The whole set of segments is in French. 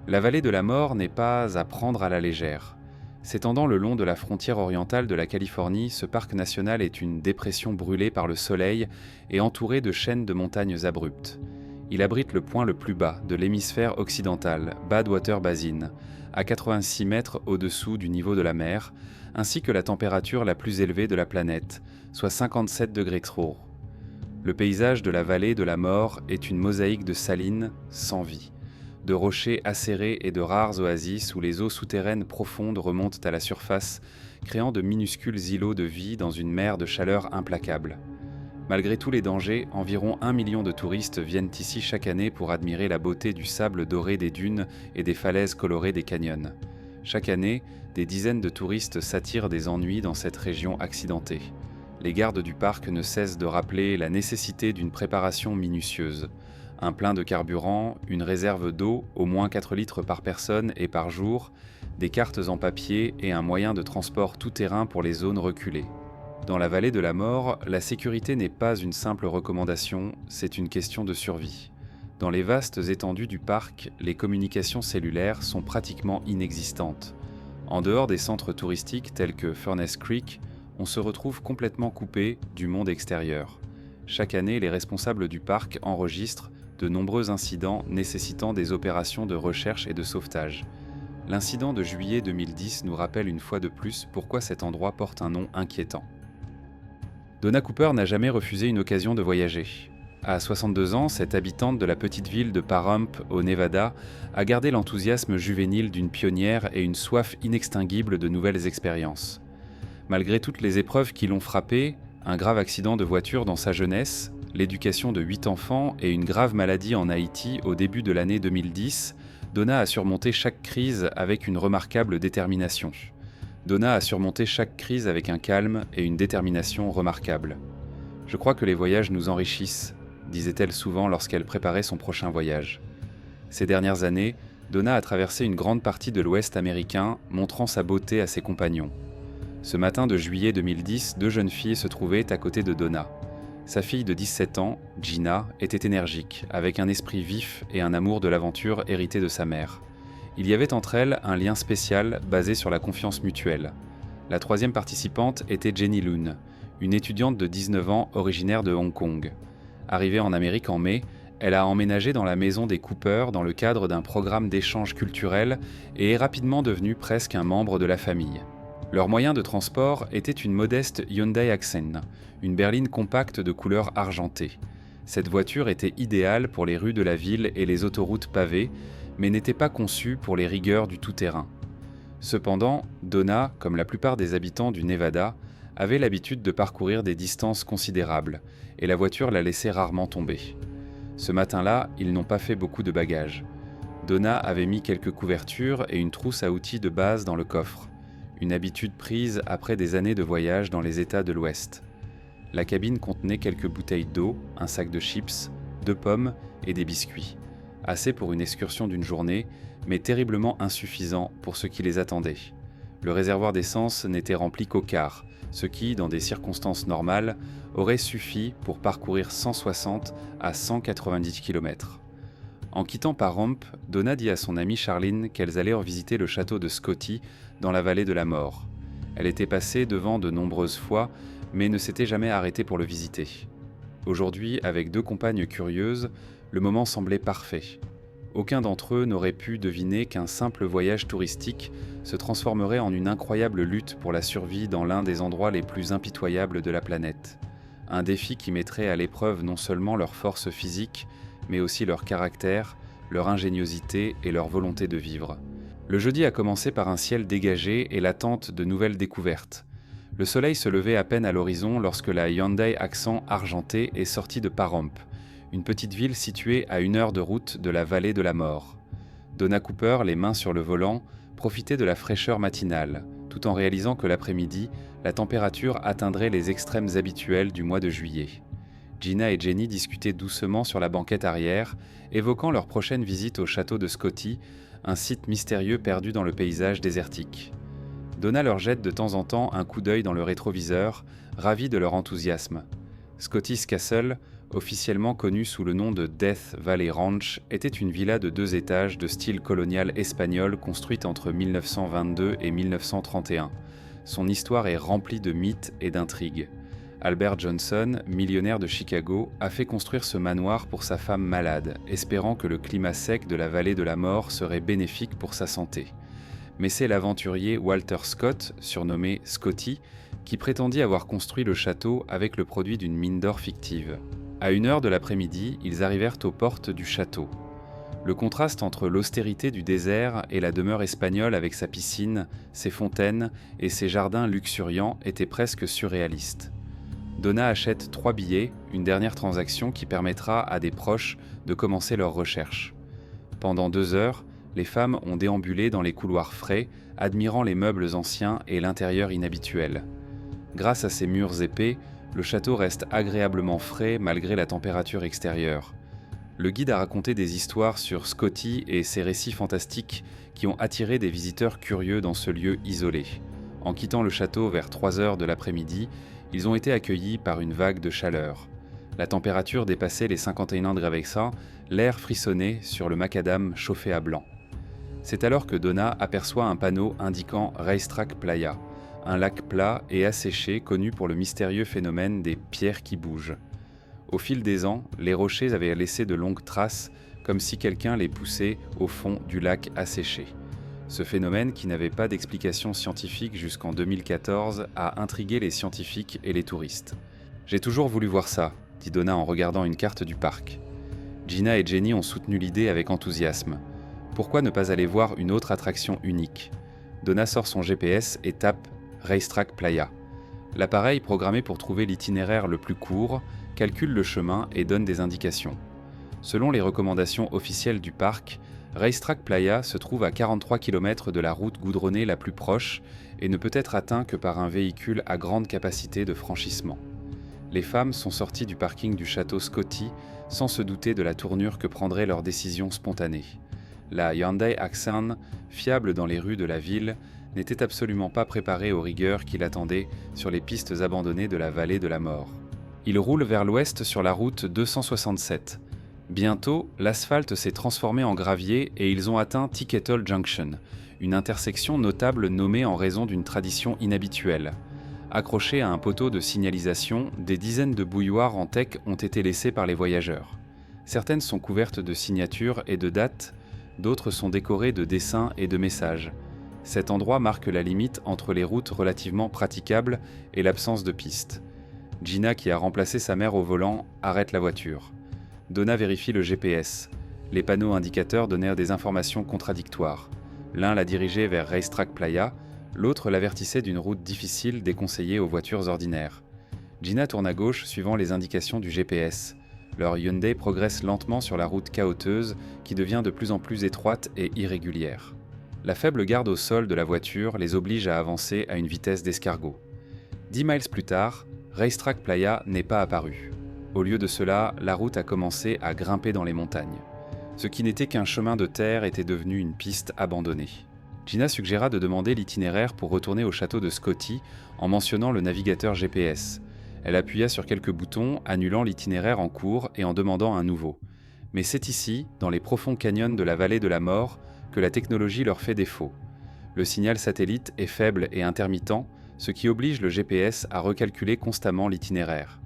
La vallée de la mort n'est pas à prendre à la légère. S'étendant le long de la frontière orientale de la Californie, ce parc national est une dépression brûlée par le soleil et entourée de chaînes de montagnes abruptes. Il abrite le point le plus bas de l'hémisphère occidental, Badwater Basin, à 86 mètres au-dessous du niveau de la mer, ainsi que la température la plus élevée de la planète, soit 57 degrés Celsius. Le paysage de la vallée de la mort est une mosaïque de salines sans vie, de rochers acérés et de rares oasis où les eaux souterraines profondes remontent à la surface, créant de minuscules îlots de vie dans une mer de chaleur implacable. Malgré tous les dangers, environ 1 million de touristes viennent ici chaque année pour admirer la beauté du sable doré des dunes et des falaises colorées des canyons. Chaque année, des dizaines de touristes s'attirent des ennuis dans cette région accidentée. Les gardes du parc ne cessent de rappeler la nécessité d'une préparation minutieuse. Un plein de carburant, une réserve d'eau, au moins 4 litres par personne et par jour, des cartes en papier et un moyen de transport tout-terrain pour les zones reculées. Dans la vallée de la mort, la sécurité n'est pas une simple recommandation, c'est une question de survie. Dans les vastes étendues du parc, les communications cellulaires sont pratiquement inexistantes. En dehors des centres touristiques tels que Furnace Creek, on se retrouve complètement coupé du monde extérieur. Chaque année, les responsables du parc enregistrent de nombreux incidents nécessitant des opérations de recherche et de sauvetage. L'incident de juillet 2010 nous rappelle une fois de plus pourquoi cet endroit porte un nom inquiétant. Donna Cooper n'a jamais refusé une occasion de voyager. À 62 ans, cette habitante de la petite ville de Pahrump, au Nevada, a gardé l'enthousiasme juvénile d'une pionnière et une soif inextinguible de nouvelles expériences. Malgré toutes les épreuves qui l'ont frappée, un grave accident de voiture dans sa jeunesse, l'éducation de 8 enfants et une grave maladie en Haïti au début de l'année 2010, Donna a surmonté chaque crise avec une remarquable détermination. Donna a surmonté chaque crise avec un calme et une détermination remarquables. « Je crois que les voyages nous enrichissent », disait-elle souvent lorsqu'elle préparait son prochain voyage. Ces dernières années, Donna a traversé une grande partie de l'Ouest américain, montrant sa beauté à ses compagnons. Ce matin de juillet 2010, 2 jeunes filles se trouvaient à côté de Donna. Sa fille de 17 ans, Gina, était énergique, avec un esprit vif et un amour de l'aventure hérité de sa mère. Il y avait entre elles un lien spécial basé sur la confiance mutuelle. La 3e participante était Jenny Loon, une étudiante de 19 ans originaire de Hong Kong. Arrivée en Amérique en mai, elle a emménagé dans la maison des Cooper dans le cadre d'un programme d'échange culturel et est rapidement devenue presque un membre de la famille. Leur moyen de transport était une modeste Hyundai Accent, une berline compacte de couleur argentée. Cette voiture était idéale pour les rues de la ville et les autoroutes pavées, mais n'était pas conçue pour les rigueurs du tout-terrain. Cependant, Donna, comme la plupart des habitants du Nevada, avait l'habitude de parcourir des distances considérables, et la voiture la laissait rarement tomber. Ce matin-là, ils n'ont pas fait beaucoup de bagages. Donna avait mis quelques couvertures et une trousse à outils de base dans le coffre, une habitude prise après des années de voyage dans les États de l'Ouest. La cabine contenait quelques bouteilles d'eau, un sac de chips, 2 pommes et des biscuits. Assez pour une excursion d'une journée, mais terriblement insuffisant pour ce qui les attendait. Le réservoir d'essence n'était rempli qu'au quart, ce qui, dans des circonstances normales, aurait suffi pour parcourir 160 à 190 km. En quittant Pahrump, Donna dit à son amie Charlene qu'elles allaient revisiter le château de Scotty dans la vallée de la mort. Elle était passée devant de nombreuses fois, mais ne s'était jamais arrêtée pour le visiter. Aujourd'hui, avec 2 compagnes curieuses, le moment semblait parfait. Aucun d'entre eux n'aurait pu deviner qu'un simple voyage touristique se transformerait en une incroyable lutte pour la survie dans l'un des endroits les plus impitoyables de la planète. Un défi qui mettrait à l'épreuve non seulement leur force physique, mais aussi leur caractère, leur ingéniosité et leur volonté de vivre. Le jeudi a commencé par un ciel dégagé et l'attente de nouvelles découvertes. Le soleil se levait à peine à l'horizon lorsque la Hyundai Accent argentée est sortie de Pahrump, une petite ville située à 1 heure de route de la vallée de la mort. Donna Cooper, les mains sur le volant, profitait de la fraîcheur matinale, tout en réalisant que l'après-midi, la température atteindrait les extrêmes habituels du mois de juillet. Gina et Jenny discutaient doucement sur la banquette arrière, évoquant leur prochaine visite au château de Scotty, un site mystérieux perdu dans le paysage désertique. Donna leur jette de temps en temps un coup d'œil dans le rétroviseur, ravie de leur enthousiasme. Scotty's Castle, officiellement connue sous le nom de Death Valley Ranch, était une villa de 2 étages de style colonial espagnol construite entre 1922 et 1931. Son histoire est remplie de mythes et d'intrigues. Albert Johnson, millionnaire de Chicago, a fait construire ce manoir pour sa femme malade, espérant que le climat sec de la vallée de la mort serait bénéfique pour sa santé. Mais c'est l'aventurier Walter Scott, surnommé Scotty, qui prétendit avoir construit le château avec le produit d'une mine d'or fictive. À 1h de l'après-midi, ils arrivèrent aux portes du château. Le contraste entre l'austérité du désert et la demeure espagnole avec sa piscine, ses fontaines et ses jardins luxuriants était presque surréaliste. Donna achète 3 billets, une dernière transaction qui permettra à des proches de commencer leurs recherches. Pendant 2 heures, les femmes ont déambulé dans les couloirs frais, admirant les meubles anciens et l'intérieur inhabituel. Grâce à ses murs épais, le château reste agréablement frais malgré la température extérieure. Le guide a raconté des histoires sur Scotty et ses récits fantastiques qui ont attiré des visiteurs curieux dans ce lieu isolé. En quittant le château vers 3 heures de l'après-midi, ils ont été accueillis par une vague de chaleur. La température dépassait les 51 degrés avec ça, l'air frissonnait sur le macadam chauffé à blanc. C'est alors que Donna aperçoit un panneau indiquant Racetrack Playa, un lac plat et asséché connu pour le mystérieux phénomène des pierres qui bougent. Au fil des ans, les rochers avaient laissé de longues traces, comme si quelqu'un les poussait au fond du lac asséché. Ce phénomène, qui n'avait pas d'explication scientifique jusqu'en 2014, a intrigué les scientifiques et les touristes. « J'ai toujours voulu voir ça », dit Donna en regardant une carte du parc. Gina et Jenny ont soutenu l'idée avec enthousiasme. Pourquoi ne pas aller voir une autre attraction unique ? Donna sort son GPS et tape Racetrack Playa. L'appareil, programmé pour trouver l'itinéraire le plus court, calcule le chemin et donne des indications. Selon les recommandations officielles du parc, Racetrack Playa se trouve à 43 km de la route goudronnée la plus proche et ne peut être atteint que par un véhicule à grande capacité de franchissement. Les femmes sont sorties du parking du château Scotty sans se douter de la tournure que prendrait leur décision spontanée. La Hyundai Accent, fiable dans les rues de la ville, n'était absolument pas préparée aux rigueurs qui l'attendaient sur les pistes abandonnées de la vallée de la mort. Ils roulent vers l'ouest sur la route 267. Bientôt, l'asphalte s'est transformé en gravier et ils ont atteint Tickettle Junction, une intersection notable nommée en raison d'une tradition inhabituelle. Accrochés à un poteau de signalisation, des dizaines de bouilloires en teck ont été laissées par les voyageurs. Certaines sont couvertes de signatures et de dates, d'autres sont décorées de dessins et de messages. Cet endroit marque la limite entre les routes relativement praticables et l'absence de pistes. Gina, qui a remplacé sa mère au volant, arrête la voiture. Donna vérifie le GPS. Les panneaux indicateurs donnèrent des informations contradictoires. L'un la dirigeait vers Racetrack Playa, l'autre l'avertissait d'une route difficile déconseillée aux voitures ordinaires. Gina tourne à gauche suivant les indications du GPS. Leur Hyundai progresse lentement sur la route cahoteuse qui devient de plus en plus étroite et irrégulière. La faible garde au sol de la voiture les oblige à avancer à une vitesse d'escargot. 10 miles plus tard, Racetrack Playa n'est pas apparu. Au lieu de cela, la route a commencé à grimper dans les montagnes. Ce qui n'était qu'un chemin de terre était devenu une piste abandonnée. Gina suggéra de demander l'itinéraire pour retourner au château de Scotty en mentionnant le navigateur GPS. Elle appuya sur quelques boutons, annulant l'itinéraire en cours et en demandant un nouveau. Mais c'est ici, dans les profonds canyons de la vallée de la mort, que la technologie leur fait défaut. Le signal satellite est faible et intermittent, ce qui oblige le GPS à recalculer constamment l'itinéraire.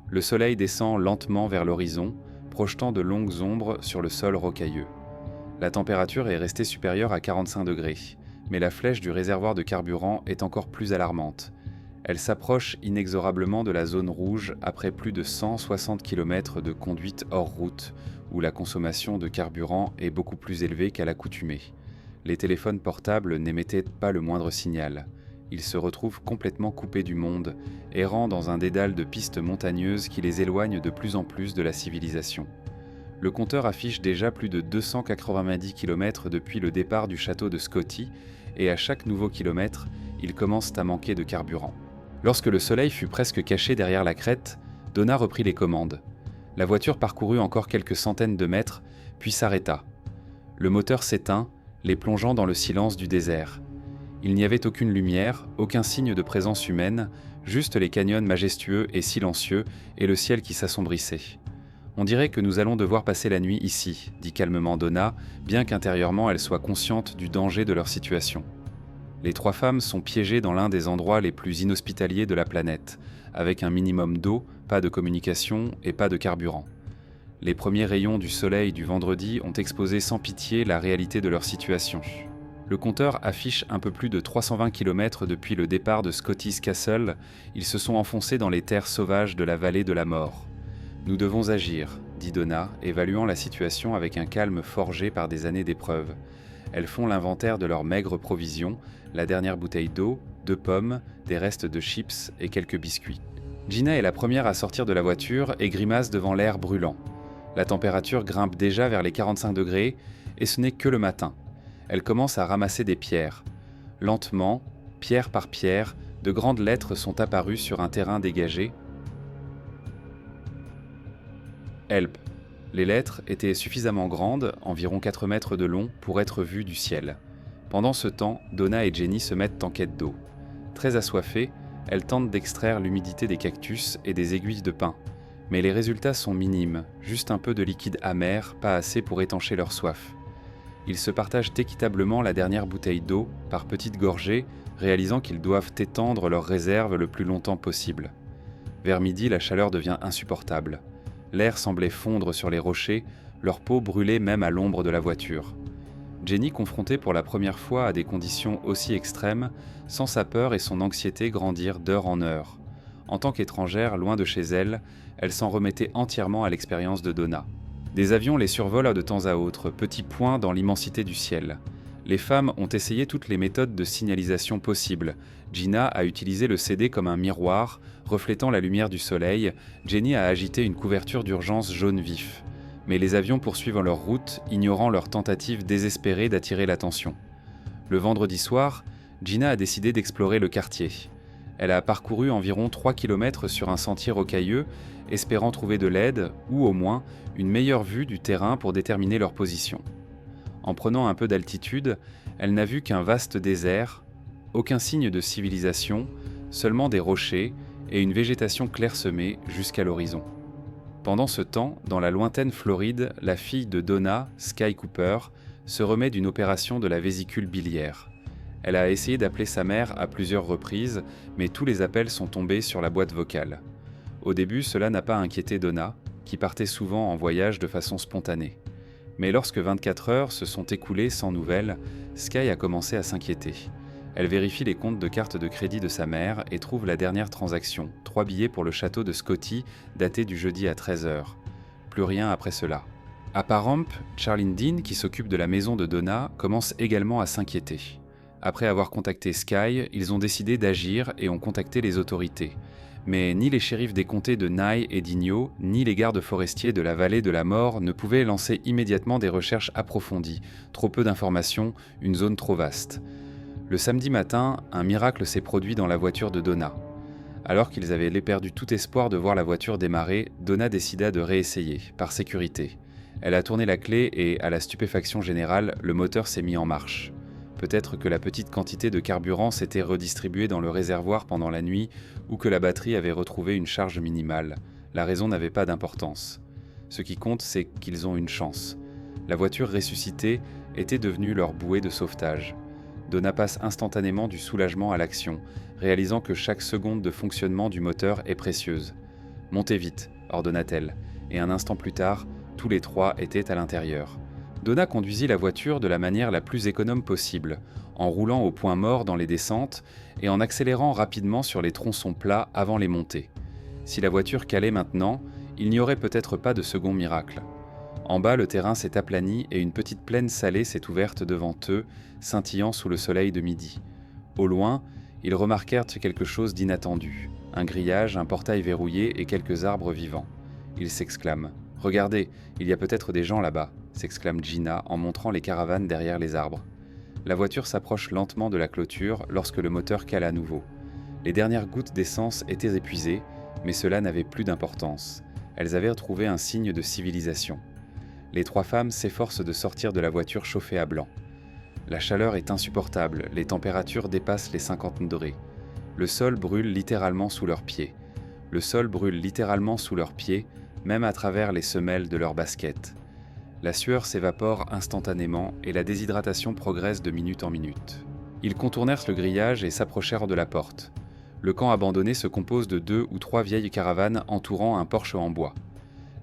Le soleil descend lentement vers l'horizon, projetant de longues ombres sur le sol rocailleux. La température est restée supérieure à 45 degrés, mais la flèche du réservoir de carburant est encore plus alarmante. Elle s'approche inexorablement de la zone rouge après plus de 160 km de conduite hors route, où la consommation de carburant est beaucoup plus élevée qu'à l'accoutumée. Les téléphones portables n'émettaient pas le moindre signal. Ils se retrouvent complètement coupés du monde, errant dans un dédale de pistes montagneuses qui les éloignent de plus en plus de la civilisation. Le compteur affiche déjà plus de 290 km depuis le départ du château de Scotty, et à chaque nouveau kilomètre, ils commencent à manquer de carburant. Lorsque le soleil fut presque caché derrière la crête, Donna reprit les commandes. La voiture parcourut encore quelques centaines de mètres, puis s'arrêta. Le moteur s'éteint, les plongeant dans le silence du désert. Il n'y avait aucune lumière, aucun signe de présence humaine, juste les canyons majestueux et silencieux et le ciel qui s'assombrissait. On dirait que nous allons devoir passer la nuit ici, dit calmement Donna, bien qu'intérieurement elle soit consciente du danger de leur situation. Les 3 femmes sont piégées dans l'un des endroits les plus inhospitaliers de la planète, avec un minimum d'eau, pas de communication et pas de carburant. Les premiers rayons du soleil du vendredi ont exposé sans pitié la réalité de leur situation. Le compteur affiche un peu plus de 320 km depuis le départ de Scotty's Castle. Ils se sont enfoncés dans les terres sauvages de la vallée de la mort. « Nous devons agir », dit Donna, évaluant la situation avec un calme forgé par des années d'épreuves. Elles font l'inventaire de leurs maigres provisions, la dernière bouteille d'eau, 2 pommes, des restes de chips et quelques biscuits. Gina est la première à sortir de la voiture et grimace devant l'air brûlant. La température grimpe déjà vers les 45 degrés et ce n'est que le matin. Elle commence à ramasser des pierres. Lentement, pierre par pierre, de grandes lettres sont apparues sur un terrain dégagé. Help. Les lettres étaient suffisamment grandes, environ 4 mètres de long, pour être vues du ciel. Pendant ce temps, Donna et Jenny se mettent en quête d'eau. Très assoiffées, elles tentent d'extraire l'humidité des cactus et des aiguilles de pin. Mais les résultats sont minimes, juste un peu de liquide amer, pas assez pour étancher leur soif. Ils se partagent équitablement la dernière bouteille d'eau, par petites gorgées, réalisant qu'ils doivent étendre leurs réserves le plus longtemps possible. Vers midi, la chaleur devient insupportable. L'air semblait fondre sur les rochers, leur peau brûlait même à l'ombre de la voiture. Jenny, confrontée pour la première fois à des conditions aussi extrêmes, sent sa peur et son anxiété grandir d'heure en heure. En tant qu'étrangère, loin de chez elle, elle s'en remettait entièrement à l'expérience de Donna. Des avions les survolent de temps à autre, petits points dans l'immensité du ciel. Les femmes ont essayé toutes les méthodes de signalisation possibles. Gina a utilisé le CD comme un miroir, reflétant la lumière du soleil. Jenny a agité une couverture d'urgence jaune vif. Mais les avions poursuivent leur route, ignorant leur tentative désespérée d'attirer l'attention. Le vendredi soir, Gina a décidé d'explorer le quartier. Elle a parcouru environ 3 km sur un sentier rocailleux, espérant trouver de l'aide, ou au moins une meilleure vue du terrain pour déterminer leur position. En prenant un peu d'altitude, elle n'a vu qu'un vaste désert, aucun signe de civilisation, seulement des rochers et une végétation clairsemée jusqu'à l'horizon. Pendant ce temps, dans la lointaine Floride, la fille de Donna, Sky Cooper, se remet d'une opération de la vésicule biliaire. Elle a essayé d'appeler sa mère à plusieurs reprises, mais tous les appels sont tombés sur la boîte vocale. Au début, cela n'a pas inquiété Donna, qui partait souvent en voyage de façon spontanée. Mais lorsque 24 heures se sont écoulées sans nouvelles, Sky a commencé à s'inquiéter. Elle vérifie les comptes de carte de crédit de sa mère et trouve la dernière transaction, 3 billets pour le château de Scotty, datés du jeudi à 13h. Plus rien après cela. À Paramp, Charlene Dean, qui s'occupe de la maison de Donna, commence également à s'inquiéter. Après avoir contacté Sky, ils ont décidé d'agir et ont contacté les autorités. Mais ni les shérifs des comtés de Nye et d'Inyo, ni les gardes forestiers de la vallée de la mort ne pouvaient lancer immédiatement des recherches approfondies. Trop peu d'informations, une zone trop vaste. Le samedi matin, un miracle s'est produit dans la voiture de Donna. Alors qu'ils avaient perdu tout espoir de voir la voiture démarrer, Donna décida de réessayer, par sécurité. Elle a tourné la clé et, à la stupéfaction générale, le moteur s'est mis en marche. Peut-être que la petite quantité de carburant s'était redistribuée dans le réservoir pendant la nuit ou que la batterie avait retrouvé une charge minimale. La raison n'avait pas d'importance. Ce qui compte, c'est qu'ils ont une chance. La voiture ressuscitée était devenue leur bouée de sauvetage. Donna passe instantanément du soulagement à l'action, réalisant que chaque seconde de fonctionnement du moteur est précieuse. « Montez vite », ordonna-t-elle, et un instant plus tard, tous les 3 étaient à l'intérieur. Donna conduisit la voiture de la manière la plus économe possible, en roulant au point mort dans les descentes et en accélérant rapidement sur les tronçons plats avant les montées. Si la voiture calait maintenant, il n'y aurait peut-être pas de second miracle. En bas, le terrain s'est aplani et une petite plaine salée s'est ouverte devant eux, scintillant sous le soleil de midi. Au loin, ils remarquèrent quelque chose d'inattendu, un grillage, un portail verrouillé et quelques arbres vivants. Ils s'exclament « Regardez, il y a peut-être des gens là-bas !» s'exclame Gina en montrant les caravanes derrière les arbres. La voiture s'approche lentement de la clôture lorsque le moteur cale à nouveau. Les dernières gouttes d'essence étaient épuisées, mais cela n'avait plus d'importance. Elles avaient retrouvé un signe de civilisation. Les 3 femmes s'efforcent de sortir de la voiture chauffée à blanc. La chaleur est insupportable, les températures dépassent les 50 degrés. Le sol brûle littéralement sous leurs pieds. Le sol brûle littéralement sous leurs pieds, même à travers les semelles de leurs baskets. La sueur s'évapore instantanément et la déshydratation progresse de minute en minute. Ils contournèrent le grillage et s'approchèrent de la porte. Le camp abandonné se compose de 2 ou 3 vieilles caravanes entourant un porche en bois.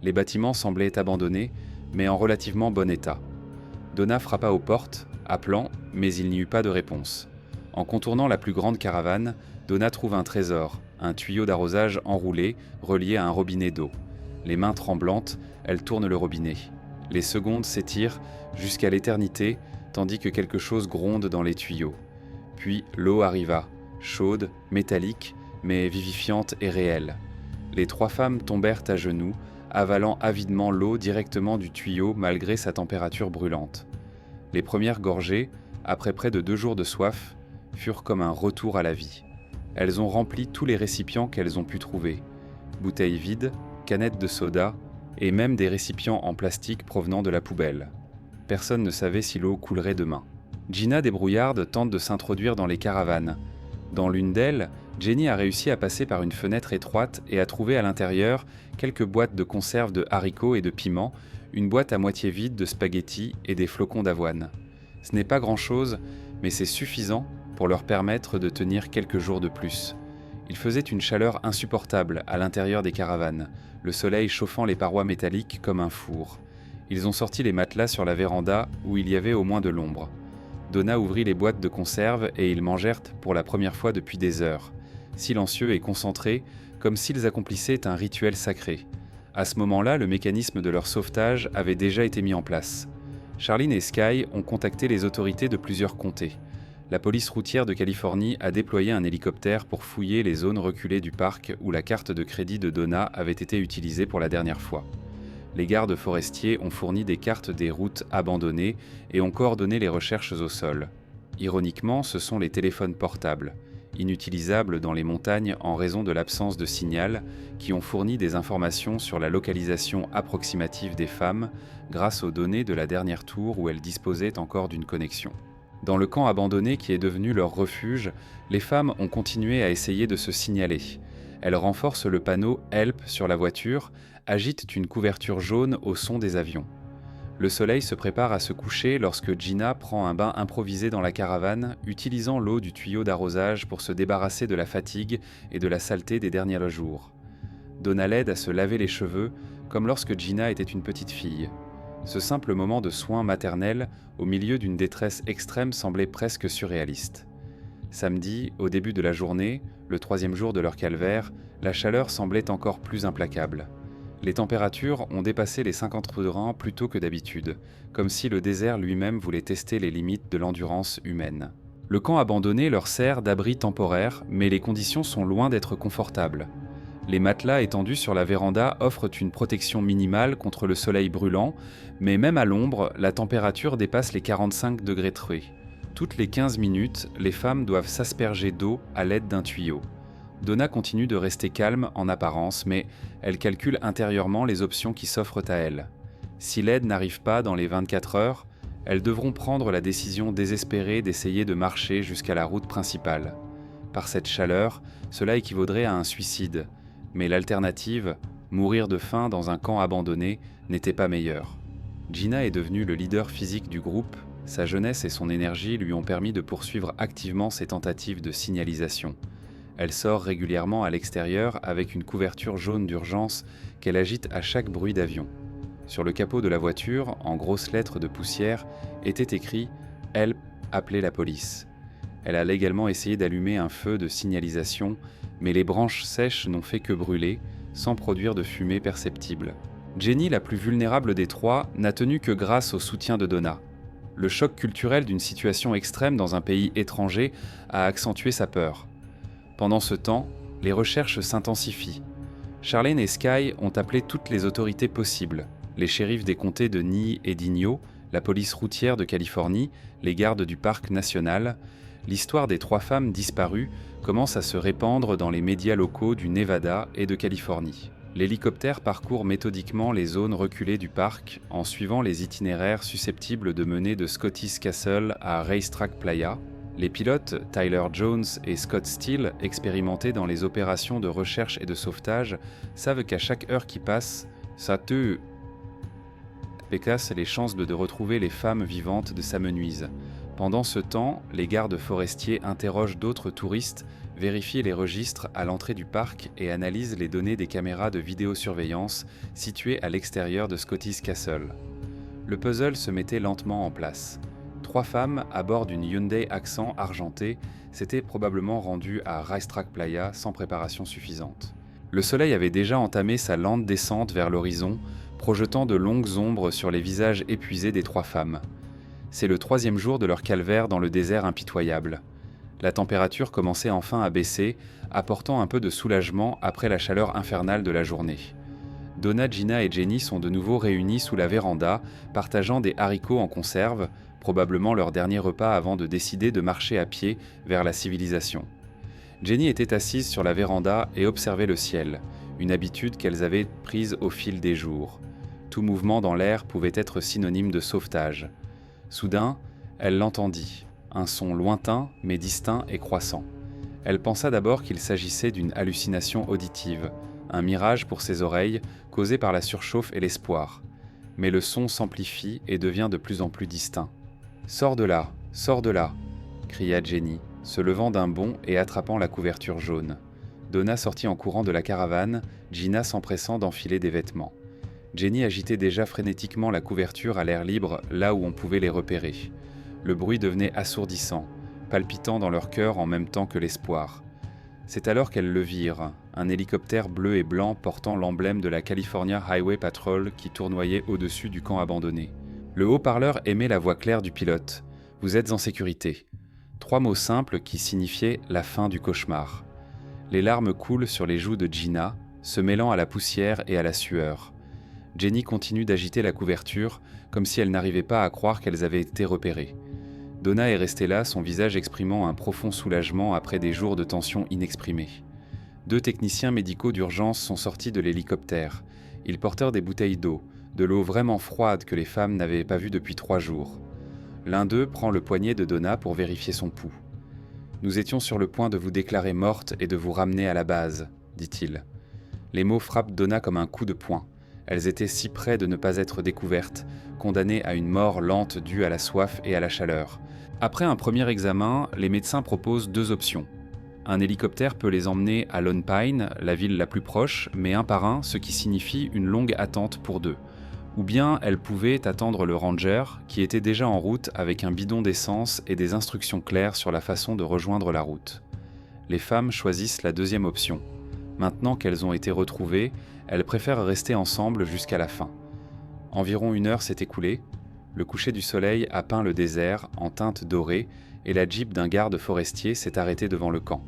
Les bâtiments semblaient abandonnés, mais en relativement bon état. Donna frappa aux portes, appelant, mais il n'y eut pas de réponse. En contournant la plus grande caravane, Donna trouve un trésor, un tuyau d'arrosage enroulé, relié à un robinet d'eau. Les mains tremblantes, elle tourne le robinet. Les secondes s'étirent jusqu'à l'éternité, tandis que quelque chose gronde dans les tuyaux. Puis l'eau arriva, chaude, métallique, mais vivifiante et réelle. Les 3 femmes tombèrent à genoux, avalant avidement l'eau directement du tuyau malgré sa température brûlante. Les premières gorgées, après près de 2 jours de soif, furent comme un retour à la vie. Elles ont rempli tous les récipients qu'elles ont pu trouver. Bouteilles vides, canettes de soda, et même des récipients en plastique provenant de la poubelle. Personne ne savait si l'eau coulerait demain. Gina débrouillarde tente de s'introduire dans les caravanes. Dans l'une d'elles, Jenny a réussi à passer par une fenêtre étroite et a trouvé à l'intérieur quelques boîtes de conserve de haricots et de piments, une boîte à moitié vide de spaghettis et des flocons d'avoine. Ce n'est pas grand-chose, mais c'est suffisant pour leur permettre de tenir quelques jours de plus. Il faisait une chaleur insupportable à l'intérieur des caravanes, le soleil chauffant les parois métalliques comme un four. Ils ont sorti les matelas sur la véranda où il y avait au moins de l'ombre. Donna ouvrit les boîtes de conserve et ils mangèrent pour la première fois depuis des heures, silencieux et concentrés, comme s'ils accomplissaient un rituel sacré. À ce moment-là, le mécanisme de leur sauvetage avait déjà été mis en place. Charlene et Sky ont contacté les autorités de plusieurs comtés. La police routière de Californie a déployé un hélicoptère pour fouiller les zones reculées du parc où la carte de crédit de Donna avait été utilisée pour la dernière fois. Les gardes forestiers ont fourni des cartes des routes abandonnées et ont coordonné les recherches au sol. Ironiquement, ce sont les téléphones portables, inutilisables dans les montagnes en raison de l'absence de signal, qui ont fourni des informations sur la localisation approximative des femmes grâce aux données de la dernière tour où elles disposaient encore d'une connexion. Dans le camp abandonné qui est devenu leur refuge, les femmes ont continué à essayer de se signaler. Elles renforcent le panneau « Help » sur la voiture, agitent une couverture jaune au son des avions. Le soleil se prépare à se coucher lorsque Gina prend un bain improvisé dans la caravane, utilisant l'eau du tuyau d'arrosage pour se débarrasser de la fatigue et de la saleté des derniers jours. Donna l'aide à se laver les cheveux, comme lorsque Gina était une petite fille. Ce simple moment de soins maternels, au milieu d'une détresse extrême, semblait presque surréaliste. Samedi, au début de la journée, le 3e jour de leur calvaire, la chaleur semblait encore plus implacable. Les températures ont dépassé les 50 degrés plus tôt que d'habitude, comme si le désert lui-même voulait tester les limites de l'endurance humaine. Le camp abandonné leur sert d'abri temporaire, mais les conditions sont loin d'être confortables. Les matelas étendus sur la véranda offrent une protection minimale contre le soleil brûlant, mais même à l'ombre, la température dépasse les 45 degrés. Toutes les 15 minutes, les femmes doivent s'asperger d'eau à l'aide d'un tuyau. Donna continue de rester calme en apparence, mais elle calcule intérieurement les options qui s'offrent à elle. Si l'aide n'arrive pas dans les 24 heures, elles devront prendre la décision désespérée d'essayer de marcher jusqu'à la route principale. Par cette chaleur, cela équivaudrait à un suicide, mais l'alternative, mourir de faim dans un camp abandonné, n'était pas meilleure. Gina est devenue le leader physique du groupe, sa jeunesse et son énergie lui ont permis de poursuivre activement ses tentatives de signalisation. Elle sort régulièrement à l'extérieur avec une couverture jaune d'urgence qu'elle agite à chaque bruit d'avion. Sur le capot de la voiture, en grosses lettres de poussière, était écrit « Help, appelez la police ». Elle a également essayé d'allumer un feu de signalisation, mais les branches sèches n'ont fait que brûler, sans produire de fumée perceptible. Jenny, la plus vulnérable des trois, n'a tenu que grâce au soutien de Donna. Le choc culturel d'une situation extrême dans un pays étranger a accentué sa peur. Pendant ce temps, les recherches s'intensifient. Charlene et Sky ont appelé toutes les autorités possibles, les shérifs des comtés de Nye et d'Inyo, la police routière de Californie, les gardes du parc national. L'histoire des 3 femmes disparues commence à se répandre dans les médias locaux du Nevada et de Californie. L'hélicoptère parcourt méthodiquement les zones reculées du parc en suivant les itinéraires susceptibles de mener de Scotty's Castle à Racetrack Playa. Les pilotes Tyler Jones et Scott Steele, expérimentés dans les opérations de recherche et de sauvetage, savent qu'à chaque heure qui passe, Ça te... Pécasse les chances de retrouver les femmes vivantes de s'amenuisent. Pendant ce temps, les gardes forestiers interrogent d'autres touristes, vérifient les registres à l'entrée du parc et analysent les données des caméras de vidéosurveillance situées à l'extérieur de Scotty's Castle. Le puzzle se mettait lentement en place. 3 femmes à bord d'une Hyundai Accent argentée s'étaient probablement rendues à Racetrack Playa sans préparation suffisante. Le soleil avait déjà entamé sa lente descente vers l'horizon, projetant de longues ombres sur les visages épuisés des 3 femmes. C'est le 3e jour de leur calvaire dans le désert impitoyable. La température commençait enfin à baisser, apportant un peu de soulagement après la chaleur infernale de la journée. Donna, Gina et Jenny sont de nouveau réunies sous la véranda, partageant des haricots en conserve, probablement leur dernier repas avant de décider de marcher à pied vers la civilisation. Jenny était assise sur la véranda et observait le ciel, une habitude qu'elles avaient prise au fil des jours. Tout mouvement dans l'air pouvait être synonyme de sauvetage. Soudain, elle l'entendit, un son lointain mais distinct et croissant. Elle pensa d'abord qu'il s'agissait d'une hallucination auditive, un mirage pour ses oreilles causé par la surchauffe et l'espoir. Mais le son s'amplifie et devient de plus en plus distinct. « Sors de là, cria Jenny, se levant d'un bond et attrapant la couverture jaune. Donna sortit en courant de la caravane, Gina s'empressant d'enfiler des vêtements. Jenny agitait déjà frénétiquement la couverture à l'air libre là où on pouvait les repérer. Le bruit devenait assourdissant, palpitant dans leur cœur en même temps que l'espoir. C'est alors qu'elles le virent, un hélicoptère bleu et blanc portant l'emblème de la California Highway Patrol qui tournoyait au-dessus du camp abandonné. Le haut-parleur émet la voix claire du pilote. « Vous êtes en sécurité ». 3 mots simples qui signifiaient la fin du cauchemar. Les larmes coulent sur les joues de Gina, se mêlant à la poussière et à la sueur. Jenny continue d'agiter la couverture, comme si elle n'arrivait pas à croire qu'elles avaient été repérées. Donna est restée là, son visage exprimant un profond soulagement après des jours de tension inexprimée. 2 techniciens médicaux d'urgence sont sortis de l'hélicoptère. Ils portèrent des bouteilles d'eau, de l'eau vraiment froide que les femmes n'avaient pas vue depuis 3 jours. L'un d'eux prend le poignet de Donna pour vérifier son pouls. « Nous étions sur le point de vous déclarer morte et de vous ramener à la base, » dit-il. Les mots frappent Donna comme un coup de poing. Elles étaient si près de ne pas être découvertes, condamnées à une mort lente due à la soif et à la chaleur. Après un premier examen, les médecins proposent 2 options. Un hélicoptère peut les emmener à Lone Pine, la ville la plus proche, mais un par un, ce qui signifie une longue attente pour 2. Ou bien elles pouvaient attendre le ranger, qui était déjà en route avec un bidon d'essence et des instructions claires sur la façon de rejoindre la route. Les femmes choisissent la 2e option. Maintenant qu'elles ont été retrouvées, elles préfèrent rester ensemble jusqu'à la fin. Environ 1 heure s'est écoulée. Le coucher du soleil a peint le désert en teinte dorée et la jeep d'un garde forestier s'est arrêtée devant le camp.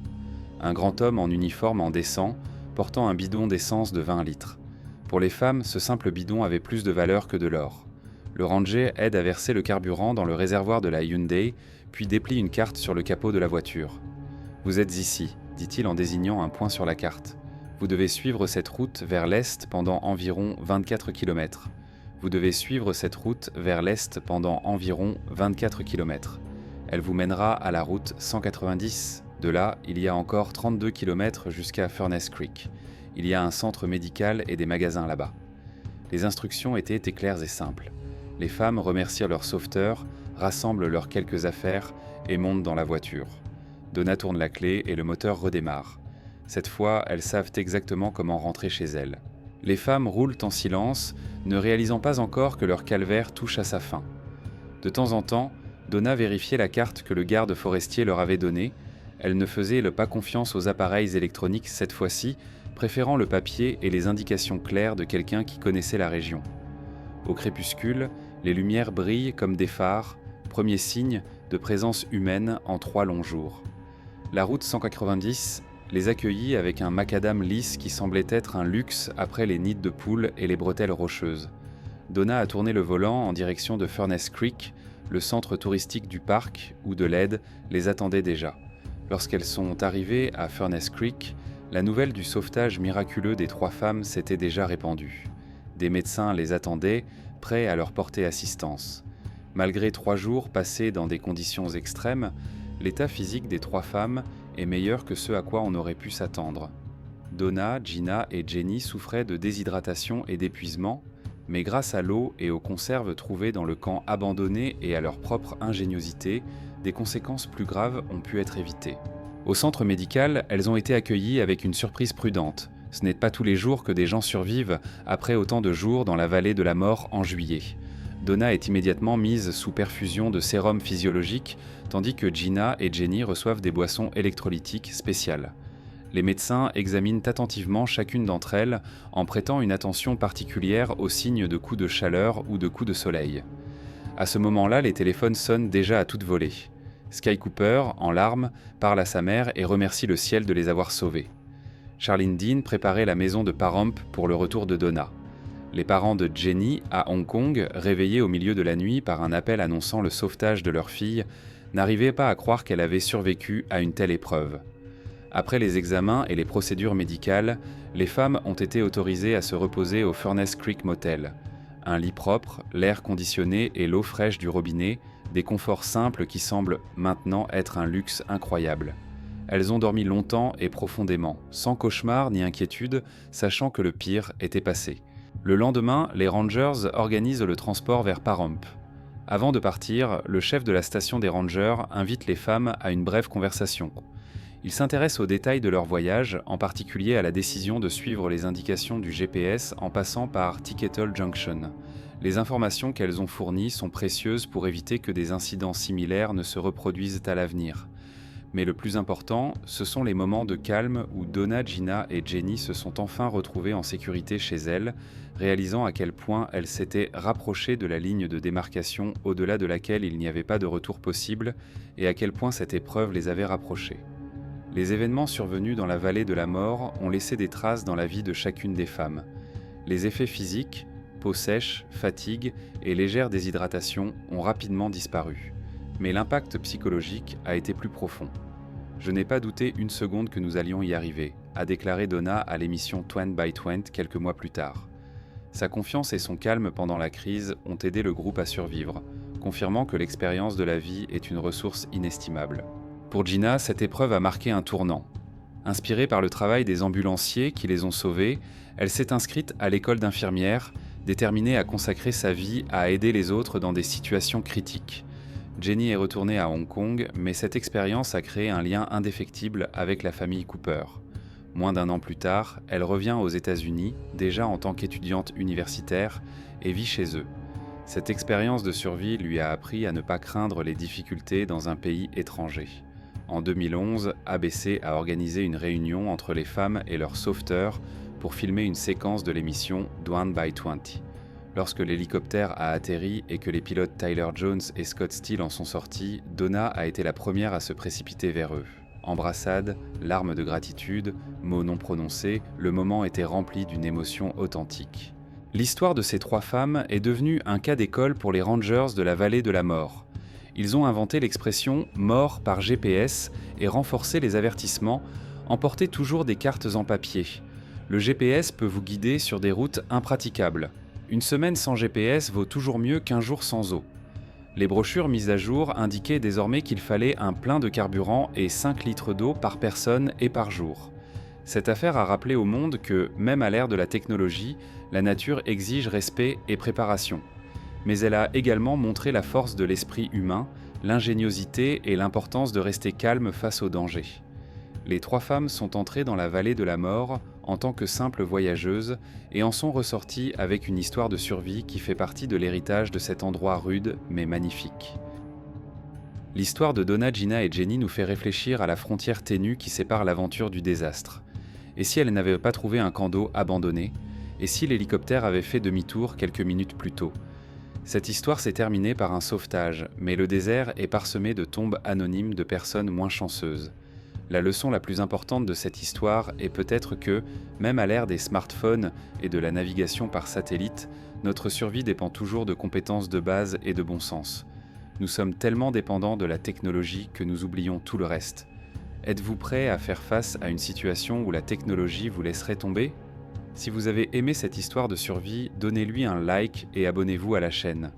Un grand homme en uniforme en descend, portant un bidon d'essence de 20 litres. Pour les femmes, ce simple bidon avait plus de valeur que de l'or. Le ranger aide à verser le carburant dans le réservoir de la Hyundai, puis déplie une carte sur le capot de la voiture. « Vous êtes ici », dit-il en désignant un point sur la carte. « Vous devez suivre cette route vers l'est pendant environ 24 km. Vous devez suivre cette route vers l'est pendant environ 24 km. Elle vous mènera à la route 190. De là, il y a encore 32 km jusqu'à Furnace Creek. Il y a un centre médical et des magasins là-bas. » Les instructions étaient claires et simples. Les femmes remercient leur sauveteur, rassemblent leurs quelques affaires et montent dans la voiture. Donna tourne la clé et le moteur redémarre. Cette fois, elles savent exactement comment rentrer chez elles. Les femmes roulent en silence, ne réalisant pas encore que leur calvaire touche à sa fin. De temps en temps, Donna vérifiait la carte que le garde forestier leur avait donnée. Elle ne faisait pas confiance aux appareils électroniques cette fois-ci, préférant le papier et les indications claires de quelqu'un qui connaissait la région. Au crépuscule, les lumières brillent comme des phares, premier signe de présence humaine en 3 longs jours. La route 190 les accueillit avec un macadam lisse qui semblait être un luxe après les nids de poules et les bretelles rocheuses. Donna a tourné le volant en direction de Furnace Creek, le centre touristique du parc où de l'aide les attendait déjà. Lorsqu'elles sont arrivées à Furnace Creek, la nouvelle du sauvetage miraculeux des 3 femmes s'était déjà répandue. Des médecins les attendaient, prêts à leur porter assistance. Malgré 3 jours passés dans des conditions extrêmes, l'état physique des 3 femmes est meilleur que ce à quoi on aurait pu s'attendre. Donna, Gina et Jenny souffraient de déshydratation et d'épuisement, mais grâce à l'eau et aux conserves trouvées dans le camp abandonné et à leur propre ingéniosité, des conséquences plus graves ont pu être évitées. Au centre médical, elles ont été accueillies avec une surprise prudente. Ce n'est pas tous les jours que des gens survivent après autant de jours dans la vallée de la mort en juillet. Donna est immédiatement mise sous perfusion de sérum physiologique, tandis que Gina et Jenny reçoivent des boissons électrolytiques spéciales. Les médecins examinent attentivement chacune d'entre elles en prêtant une attention particulière aux signes de coups de chaleur ou de coups de soleil. À ce moment-là, les téléphones sonnent déjà à toute volée. Sky Cooper, en larmes, parle à sa mère et remercie le ciel de les avoir sauvés. Charlene Dean préparait la maison de Pahrump pour le retour de Donna. Les parents de Jenny, à Hong Kong, réveillés au milieu de la nuit par un appel annonçant le sauvetage de leur fille, n'arrivaient pas à croire qu'elle avait survécu à une telle épreuve. Après les examens et les procédures médicales, les femmes ont été autorisées à se reposer au Furnace Creek Motel. Un lit propre, l'air conditionné et l'eau fraîche du robinet, des conforts simples qui semblent maintenant être un luxe incroyable. Elles ont dormi longtemps et profondément, sans cauchemar ni inquiétude, sachant que le pire était passé. Le lendemain, les Rangers organisent le transport vers Pahrump. Avant de partir, le chef de la station des Rangers invite les femmes à une brève conversation. Il s'intéresse aux détails de leur voyage, en particulier à la décision de suivre les indications du GPS en passant par Tickettle Junction. Les informations qu'elles ont fournies sont précieuses pour éviter que des incidents similaires ne se reproduisent à l'avenir. Mais le plus important, ce sont les moments de calme où Donna, Gina et Jenny se sont enfin retrouvées en sécurité chez elles, réalisant à quel point elles s'étaient rapprochées de la ligne de démarcation au-delà de laquelle il n'y avait pas de retour possible et à quel point cette épreuve les avait rapprochées. Les événements survenus dans la vallée de la mort ont laissé des traces dans la vie de chacune des femmes. Les effets physiques, peau sèche, fatigue et légère déshydratation ont rapidement disparu. Mais l'impact psychologique a été plus profond. Je n'ai pas douté une seconde que nous allions y arriver, a déclaré Donna à l'émission 20 by 20 quelques mois plus tard. Sa confiance et son calme pendant la crise ont aidé le groupe à survivre, confirmant que l'expérience de la vie est une ressource inestimable. Pour Gina, cette épreuve a marqué un tournant. Inspirée par le travail des ambulanciers qui les ont sauvés, elle s'est inscrite à l'école d'infirmière, déterminée à consacrer sa vie à aider les autres dans des situations critiques. Jenny est retournée à Hong Kong, mais cette expérience a créé un lien indéfectible avec la famille Cooper. Moins d'un an plus tard, elle revient aux États-Unis, déjà en tant qu'étudiante universitaire, et vit chez eux. Cette expérience de survie lui a appris à ne pas craindre les difficultés dans un pays étranger. En 2011, ABC a organisé une réunion entre les femmes et leurs sauveteurs pour filmer une séquence de l'émission 20 by 20. Lorsque l'hélicoptère a atterri et que les pilotes Tyler Jones et Scott Steele en sont sortis, Donna a été la première à se précipiter vers eux. Embrassades, larmes de gratitude, mots non prononcés, le moment était rempli d'une émotion authentique. L'histoire de ces trois femmes est devenue un cas d'école pour les Rangers de la vallée de la mort. Ils ont inventé l'expression « mort par GPS » et renforcé les avertissements « emportez toujours des cartes en papier ». Le GPS peut vous guider sur des routes impraticables. Une semaine sans GPS vaut toujours mieux qu'un jour sans eau. Les brochures mises à jour indiquaient désormais qu'il fallait un plein de carburant et 5 litres d'eau par personne et par jour. Cette affaire a rappelé au monde que, même à l'ère de la technologie, la nature exige respect et préparation. Mais elle a également montré la force de l'esprit humain, l'ingéniosité et l'importance de rester calme face aux dangers. Les trois femmes sont entrées dans la vallée de la mort en tant que simples voyageuses et en sont ressorties avec une histoire de survie qui fait partie de l'héritage de cet endroit rude mais magnifique. L'histoire de Donna, Gina et Jenny nous fait réfléchir à la frontière ténue qui sépare l'aventure du désastre. Et si elles n'avaient pas trouvé un camp d'eau abandonné? Et si l'hélicoptère avait fait demi-tour quelques minutes plus tôt? Cette histoire s'est terminée par un sauvetage, mais le désert est parsemé de tombes anonymes de personnes moins chanceuses. La leçon la plus importante de cette histoire est peut-être que, même à l'ère des smartphones et de la navigation par satellite, notre survie dépend toujours de compétences de base et de bon sens. Nous sommes tellement dépendants de la technologie que nous oublions tout le reste. Êtes-vous prêt à faire face à une situation où la technologie vous laisserait tomber? Si vous avez aimé cette histoire de survie, donnez-lui un like et abonnez-vous à la chaîne.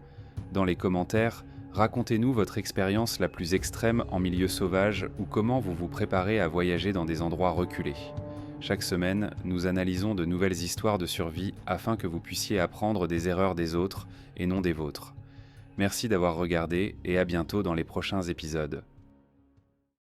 Dans les commentaires, racontez-nous votre expérience la plus extrême en milieu sauvage ou comment vous vous préparez à voyager dans des endroits reculés. Chaque semaine, nous analysons de nouvelles histoires de survie afin que vous puissiez apprendre des erreurs des autres et non des vôtres. Merci d'avoir regardé et à bientôt dans les prochains épisodes.